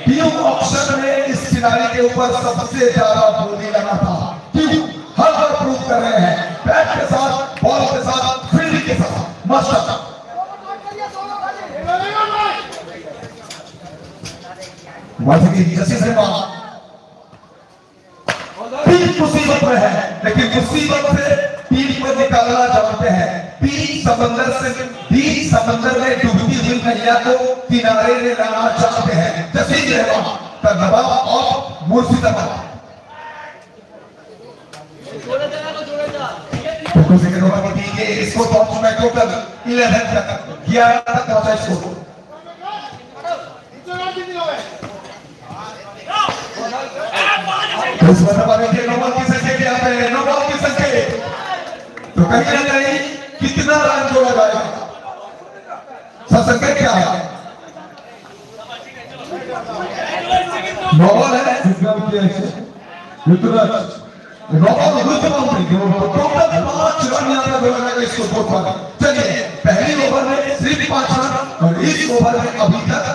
Team auction में इस किनारे के ऊपर सबसे ज्यादा बोली लगा था। क्यों? हर बार प्रूव कर रहे हैं, बैट के साथ, बॉल के साथ, फील्डिंग के साथ मस्त। मुसीबत में है, लेकिन मुसीबत से टीम को निकालना चाहते हैं। बीच समंदर में डूबती हुई नैया को किनारे ले लाना चाहते हैं। जसीम रहमान का नवाब और मुर्शिदाबाद इसको पहुंच में टोटल 11 तक 11 तक पहुंचा इसको। तो कहीं ना कहीं कितना रन जोड़ा जाएगा, संकेत क्या है? नॉबल है, टोटल 5 रन यहाँ पे जोड़ा जाएगा इसको स्कोर पर। चलिए, पहली ओवर में सिर्फ 5 रन और इस ओवर में अभी तक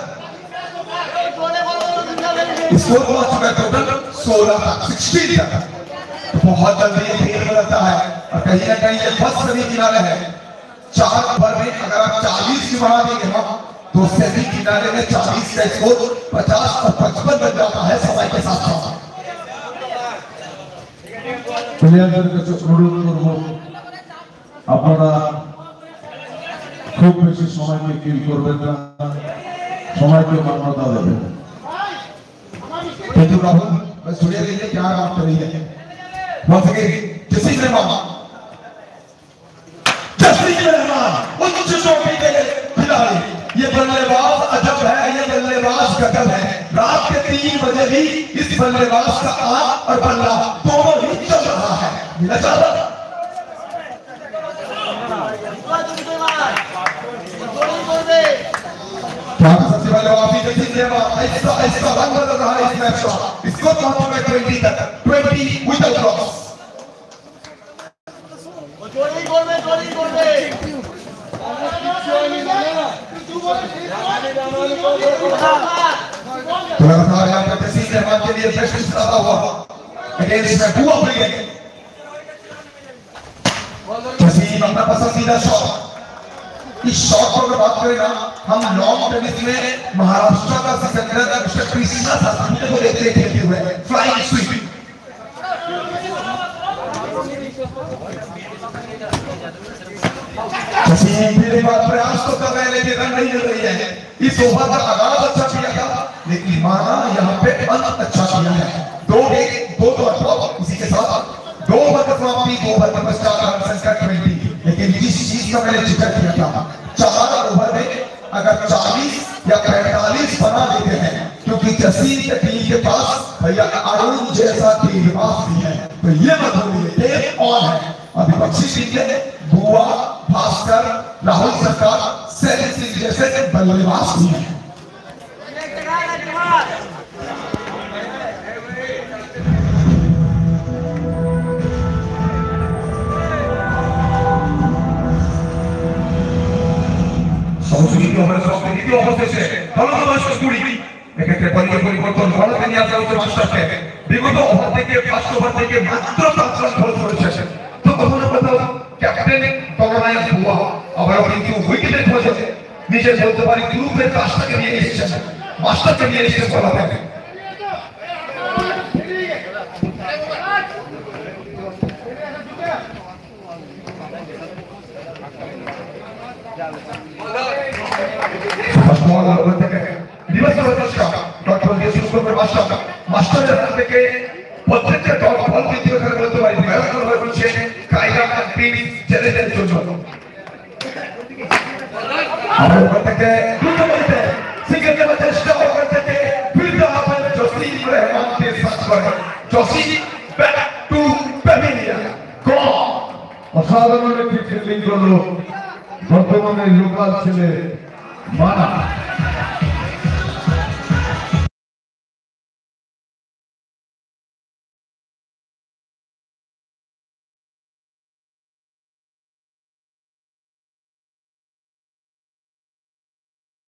स्कोर पहुंच चुका है टोटल 16 तक। बहुत जल्दी ये खेल बदलता है और कहीं ना कहीं ये फर्स्ट सेमी किनारे है। 4 ओवर में अगर आप 40 की बढ़ा देंगे ना तो सेमी किनारे में 40 का स्कोर 50 और 55 बन जाता है समय के साथ साथ। আপনারা খুব বেশি সময়কে কিল করবেন না, সময়কে মান্যতা দেবেন। राहुल बस छोड़िए, देखिए क्या बात कर रही है। जसीम रहमान उच्च चोटी के खिलाड़ी, ये बल्लेबाज अजब है, ये बल्लेबाज गजब है। रात के 3 बजे भी इस बल्लेबाज का आंख और बल्ला दोनों ही चल रहा है। सबसे पहले ऐसा रंग बदल रहा है इस मैच का। इसको पहुंच में 20 तक 20 विद द क्रॉस। तो लगातार यहाँ पर जसीम रहमान के लिए बेस्ट चलाता हुआ अगेंस्ट में हुआ ब्रिगेड। जसीम अपना पसंदीदा शॉट, इस शॉट को अगर बात करें ना, हम लॉन्ग टेनिस में महाराष्ट्र का सिकंदर मिस्टर कृष्णा साथी को देखते हैं खेलते हुए फ्लाइंग स्वीप। जसीम फिर एक बार प्रयास तो कर रहे हैं लेकिन रन नहीं मिल रही है। इस ओवर का आगाज अच्छा किया था लेकिन माना यहाँ पे अंत अच्छा किया है। 2 ड्रॉप, इसी के साथ 2 ओवर का समाप्ति, 2 ओवर का 4 रन संख्या 20। लेकिन जिस चीज का मैंने जिक्र किया था, 4 ओवर में अगर 40 या 45 बना देते हैं, क्योंकि जसीम के टीम के पास भैया अरुण जैसा गेंदबाज भी है, तो ये मत भूलिए गेम ऑन है। अभी बख्शी टीम के बुआ, भास्कर, राहुल सरकार, सैनी सिंह जैसे बल्लेबाज भी हैं। পরিবর্তন ভারতে নিয়ে আসা হচ্ছে মাস্টারকে। বিগত ওভার থেকে ফার্স্ট ওভার থেকে মাত্র 5 রান খরচ করেছে। তো কখনো কোথাও ক্যাপ্টেন তরনায়ক বুয়া আবার কিন্তু উইকেটে খোঁজে নিজে বলতে পারি গ্রুপের কাজটাকে নিয়ে এসেছেন, মাস্টারকে নিয়ে এসেছেন বলা হবে। মাস্টারের হাত থেকে প্রত্যেকটা দল বল দ্বিতীয় খেলা বলতে পারি ব্যবহার হয়ে বলছে কায়দা টিম চ্যালেঞ্জের জন্য। আর ওখান থেকে দুটো বলতে সিঙ্গেল খেলা চেষ্টা ওখান থেকে ফিরতে হবে জসিম রহমানকে সার্চ করে। জসিম ব্যাক টু প্যাভিলিয়ন গন। অসাধারণ একটি ফিল্ডিং করলো বর্তমানে লোকাল ছেলে মানা।